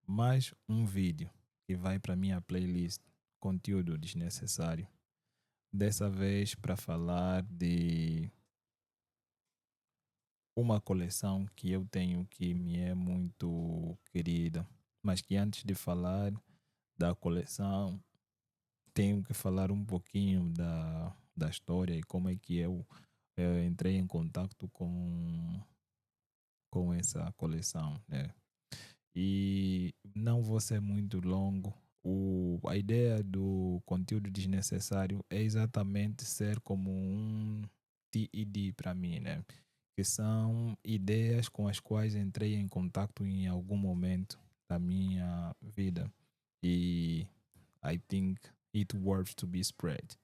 mais um vídeo que vai para minha playlist conteúdo desnecessário. Dessa vez para falar de uma coleção que eu tenho que me é muito querida, mas que antes de falar da coleção tenho que falar um pouquinho da história e como é que eu entrei em contato com essa coleção, né? E não vou ser muito longo. A ideia do conteúdo desnecessário é exatamente ser como um TED para mim, né? Que são ideias com as quais entrei em contato em algum momento da minha vida e I think it worth to be spread,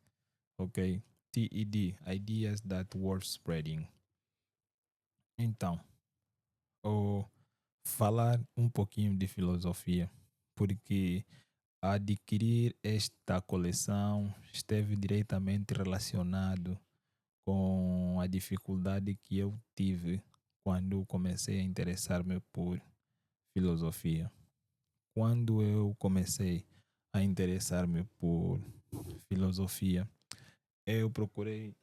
ok? TED, Ideas That Worth Spreading. Então, o falar um pouquinho de filosofia, porque adquirir esta coleção esteve diretamente relacionado com a dificuldade que eu tive quando comecei a interessar-me por filosofia. Quando eu comecei a interessar-me por filosofia, eu procurei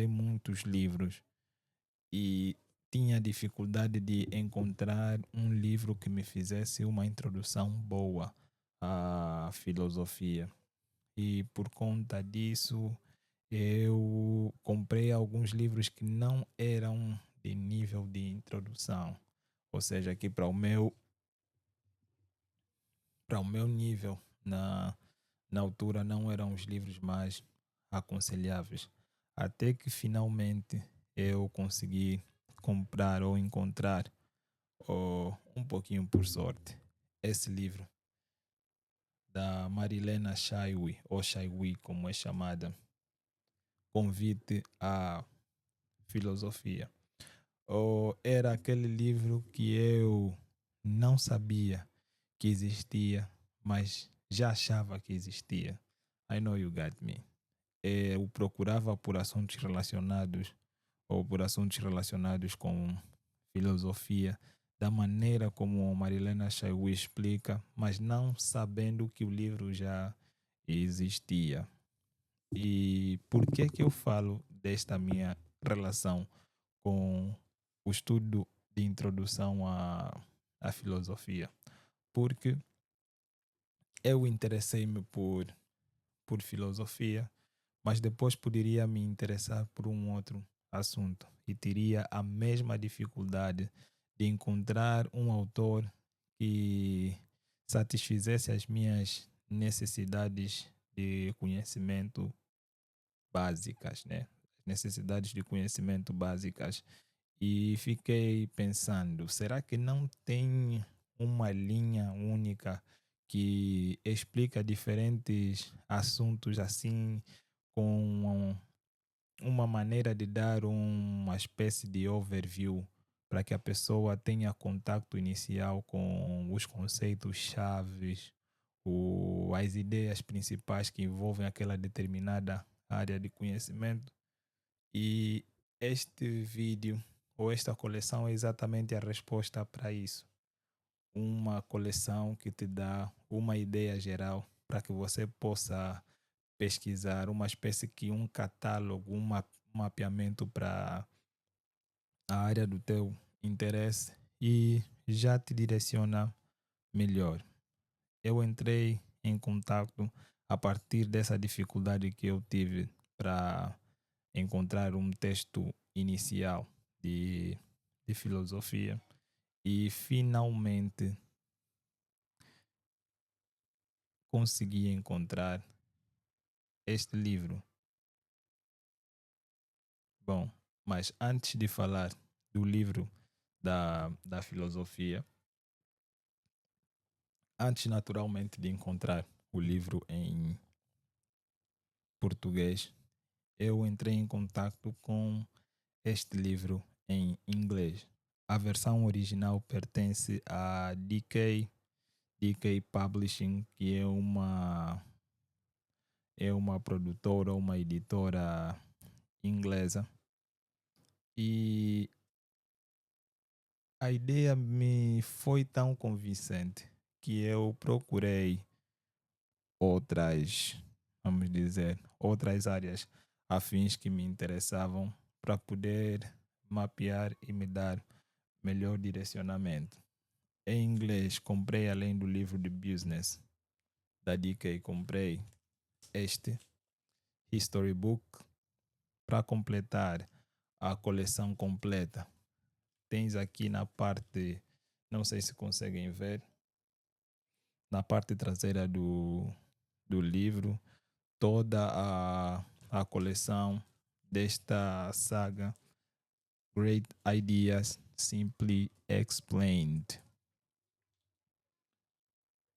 muitos livros e tinha dificuldade de encontrar um livro que me fizesse uma introdução boa à filosofia. E por conta disso, eu comprei alguns livros que não eram de nível de introdução. Ou seja, que para o meu nível na altura não eram os livros mais aconselháveis. Até que finalmente eu consegui comprar ou encontrar, um pouquinho por sorte, esse livro da Marilena Chaiwi, ou Chaiwi como é chamada, Convite à Filosofia. Era aquele livro que eu não sabia que existia, mas já achava que existia. I know you got me. Eu procurava por assuntos relacionados com filosofia, da maneira como Marilena Chaiwi explica, mas não sabendo que o livro já existia. E por que eu falo desta minha relação com o estudo de introdução à filosofia? Porque eu interessei-me por filosofia, mas depois poderia me interessar por um outro assunto e teria a mesma dificuldade de encontrar um autor que satisfizesse as minhas necessidades de conhecimento básicas, né? Necessidades de conhecimento básicas. E fiquei pensando, será que não tem uma linha única que explica diferentes assuntos assim, com uma maneira de dar uma espécie de overview para que a pessoa tenha contato inicial com os conceitos chaves, as ideias principais que envolvem aquela determinada área de conhecimento? E este vídeo ou esta coleção é exatamente a resposta para isso. Uma coleção que te dá uma ideia geral para que você possa pesquisar, uma espécie de um catálogo, um mapeamento para a área do teu interesse e já te direciona melhor. Eu entrei em contato a partir dessa dificuldade que eu tive para encontrar um texto inicial de, de filosofia e finalmente consegui encontrar este livro. Bom, mas antes de falar do livro da filosofia, antes naturalmente de encontrar o livro em português, eu entrei em contato com este livro em inglês. A versão original pertence a DK Publishing, que é uma produtora, uma editora inglesa. E A ideia me foi tão convincente que eu procurei outras, vamos dizer, outras áreas afins que me interessavam para poder mapear e me dar melhor direcionamento. Em inglês, comprei além do livro de business da DK, comprei este History Book para completar a coleção completa. Tens aqui na parte, não sei se conseguem ver, na parte traseira do livro, toda a coleção desta saga Great Ideas Simply Explained.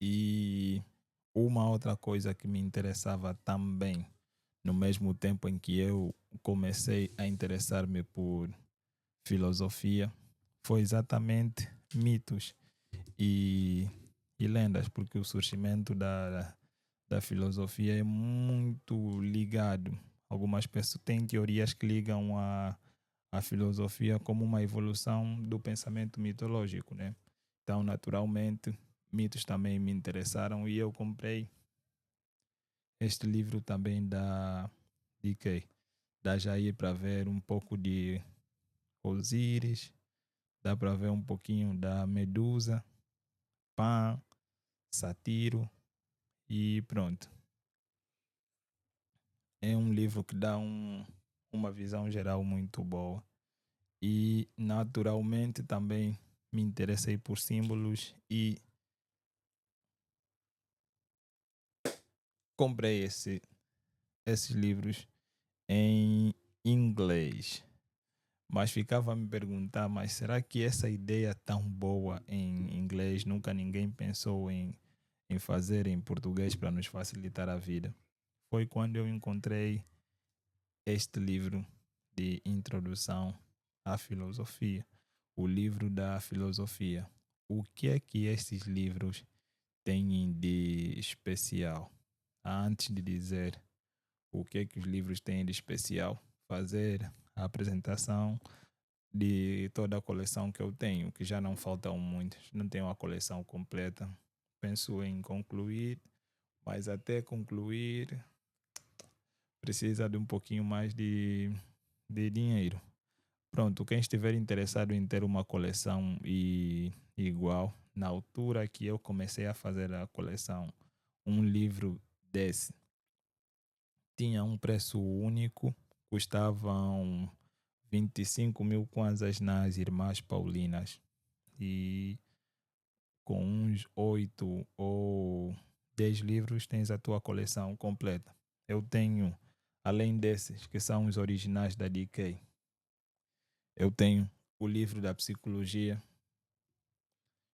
E uma outra coisa que me interessava também, no mesmo tempo em que eu comecei a interessar-me por filosofia, foi exatamente mitos e, e lendas, porque o surgimento da filosofia é muito ligado. Algumas pessoas têm teorias que ligam a filosofia como uma evolução do pensamento mitológico, né? Então, naturalmente, mitos também me interessaram e eu comprei este livro também da DK, da Jair, para ver um pouco de Osíris, dá para ver um pouquinho da Medusa, Pan, Satiro e pronto. É um livro que dá uma visão geral muito boa e naturalmente também me interessei por símbolos e comprei esses livros em inglês. Mas ficava a me perguntar, mas será que essa ideia tão boa em inglês nunca ninguém pensou em fazer em português para nos facilitar a vida? Foi quando eu encontrei este livro de introdução à filosofia, o livro da filosofia. O que é que estes livros têm de especial? Antes de dizer o que é que os livros têm de especial, fazer a apresentação de toda a coleção que eu tenho, que já não faltam muitas, não tenho a coleção completa. Penso em concluir, mas até concluir precisa de um pouquinho mais de dinheiro. Pronto, quem estiver interessado em ter uma coleção igual, na altura que eu comecei a fazer a coleção, um livro desse tinha um preço único, custavam 25 mil kwanzas nas Irmãs Paulinas e com uns 8 ou 10 livros tens a tua coleção completa. Eu tenho, além desses, que são os originais da DK, eu tenho o livro da psicologia,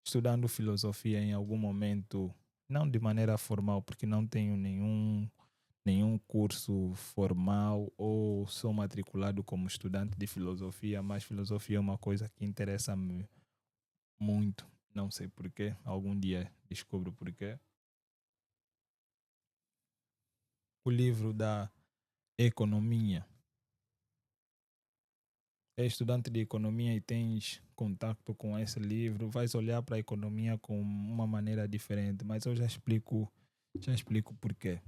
estudando filosofia em algum momento, não de maneira formal, porque não tenho nenhum curso formal ou sou matriculado como estudante de filosofia, mas filosofia é uma coisa que interessa-me muito. Não sei porquê, algum dia descubro porquê. O livro da economia. É estudante de economia e tens contato com esse livro, vais olhar para a economia com uma maneira diferente, mas eu já explico porquê.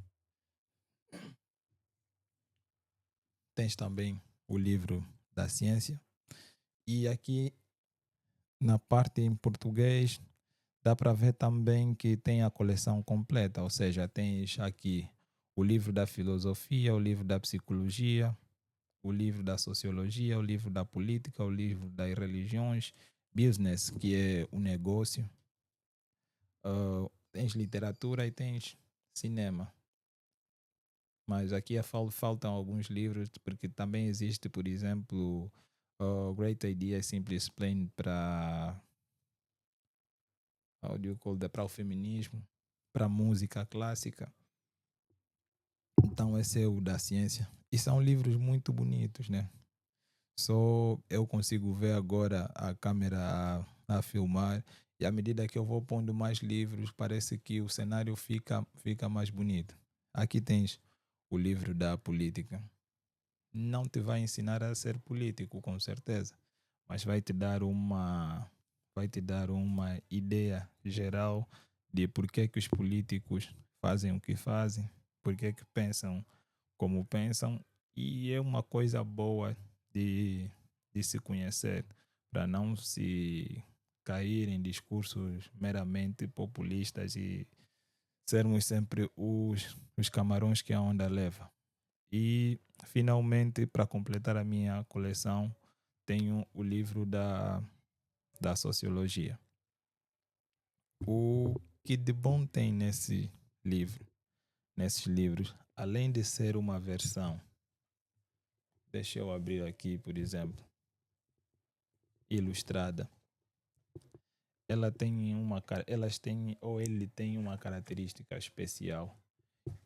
Tens também o livro da ciência e aqui na parte em português dá para ver também que tem a coleção completa, ou seja, tens aqui o livro da filosofia, o livro da psicologia, o livro da sociologia, o livro da política, o livro das religiões, business, que é o negócio, tens literatura e tens cinema. Mas aqui faltam alguns livros, porque também existe, por exemplo, Great Idea Simply Explained para para o feminismo, para a música clássica. Então esse é o da ciência. E são livros muito bonitos, né? Só eu consigo ver agora a câmera a filmar e à medida que eu vou pondo mais livros, parece que o cenário fica mais bonito. Aqui tens o livro da política. Não te vai ensinar a ser político, com certeza, mas vai te dar vai te dar uma ideia geral de por que que os políticos fazem o que fazem, por que que pensam como pensam, e é uma coisa boa de, de se conhecer, para não se cair em discursos meramente populistas e sermos sempre os camarões que a onda leva. E, finalmente, para completar a minha coleção, tenho o livro da sociologia. O que de bom tem nesses livros, além de ser uma versão, deixa eu abrir aqui, por exemplo, ilustrada, elas têm, ou ele tem uma característica especial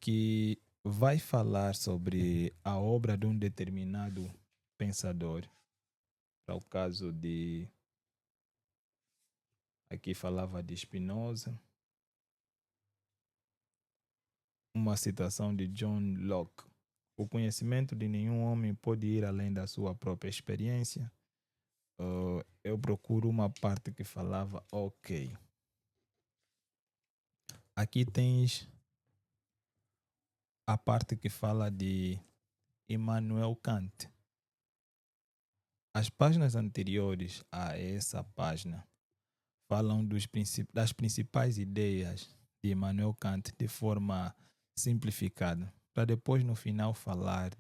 que vai falar sobre a obra de um determinado pensador. Para o caso de, aqui falava de Spinoza, uma citação de John Locke: o conhecimento de nenhum homem pode ir além da sua própria experiência. Eu procuro uma parte que falava, ok. Aqui tens a parte que fala de Immanuel Kant. As páginas anteriores a essa página falam das principais ideias de Immanuel Kant de forma simplificada, para depois no final falar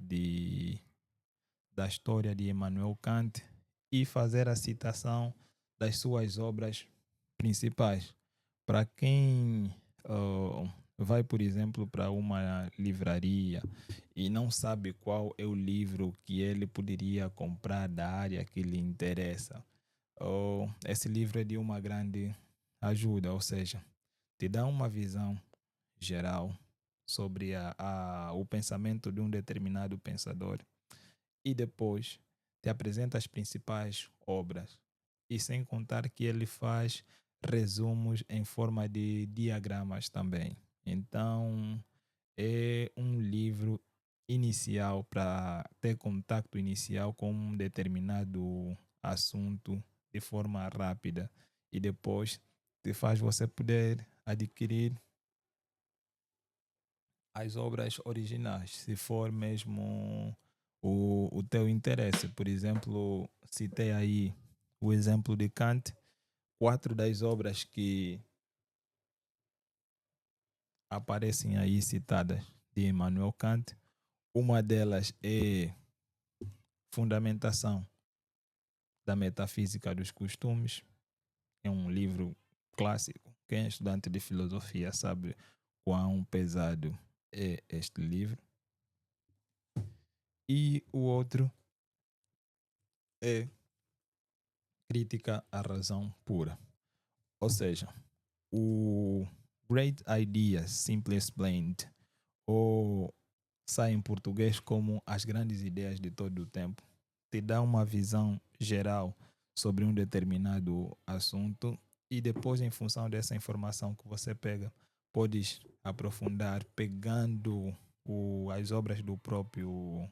da história de Immanuel Kant e fazer a citação das suas obras principais. Para quem vai, por exemplo, para uma livraria e não sabe qual é o livro que ele poderia comprar da área que lhe interessa, esse livro é de uma grande ajuda, ou seja, te dá uma visão geral sobre o pensamento de um determinado pensador e depois te apresenta as principais obras. E sem contar que ele faz resumos em forma de diagramas também. Então, é um livro inicial para ter contato inicial com um determinado assunto de forma rápida e depois te faz você poder adquirir as obras originais, se for mesmo o teu interesse. Por exemplo, citei aí o exemplo de Kant, 4 das obras que aparecem aí citadas de Immanuel Kant. Uma delas é Fundamentação da Metafísica dos Costumes. É um livro clássico. Quem é estudante de filosofia sabe quão pesado é este livro. E o outro é Crítica à Razão Pura. Ou seja, o Great Ideas Simply Explained, ou sai em português como As Grandes Ideias de Todo o Tempo, te dá uma visão geral sobre um determinado assunto e depois, em função dessa informação que você pega, podes aprofundar pegando as obras do próprio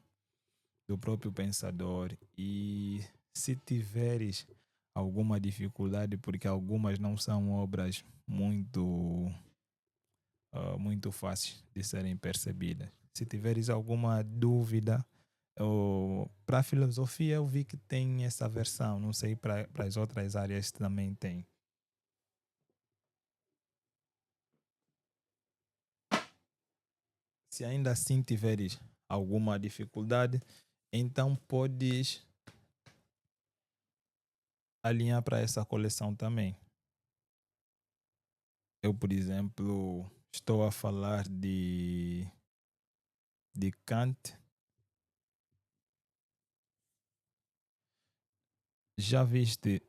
pensador. E se tiveres alguma dificuldade, porque algumas não são obras muito fáceis de serem percebidas. Se tiveres alguma dúvida, para a filosofia eu vi que tem essa versão, não sei para as outras áreas também tem. Se ainda assim tiveres alguma dificuldade, então podes alinhar para essa coleção também. Eu, por exemplo, estou a falar de Kant. Já viste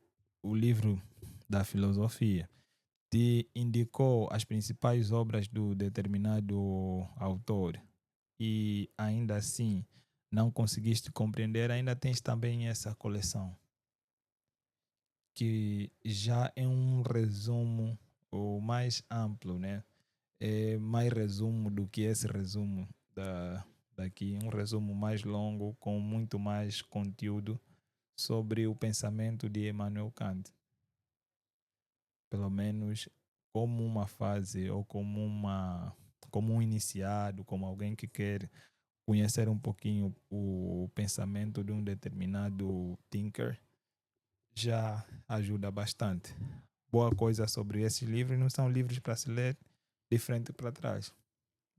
o livro da filosofia? Te indicou as principais obras do determinado autor e ainda assim não conseguiste compreender, ainda tens também essa coleção, que já é um resumo o mais amplo, né? É mais resumo do que esse resumo daqui, um resumo mais longo com muito mais conteúdo sobre o pensamento de Immanuel Kant. pelo menos como uma fase ou como um iniciado, como alguém que quer conhecer um pouquinho o pensamento de um determinado thinker, já ajuda bastante. Boa coisa sobre esses livros, não são livros para se ler de frente para trás.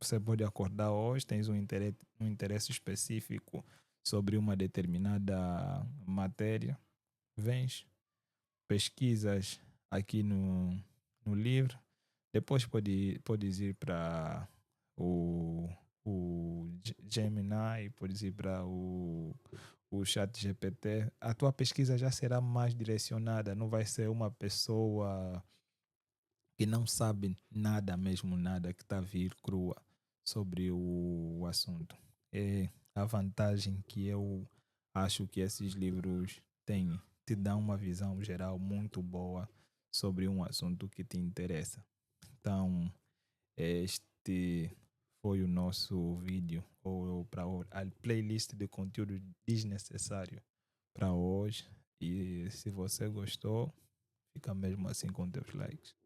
Você pode acordar hoje, tens um interesse específico sobre uma determinada matéria, vens, pesquisas aqui no livro, depois podes ir para o, o Gemini, podes ir para o chat GPT. A tua pesquisa já será mais direcionada, não vai ser uma pessoa que não sabe nada, mesmo nada, que está a vir crua sobre o assunto. É a vantagem que eu acho que esses livros têm. Te dão uma visão geral muito boa sobre um assunto que te interessa. Então, este foi o nosso vídeo, ou para a playlist de conteúdo desnecessário para hoje. E se você gostou, fica mesmo assim com teus likes.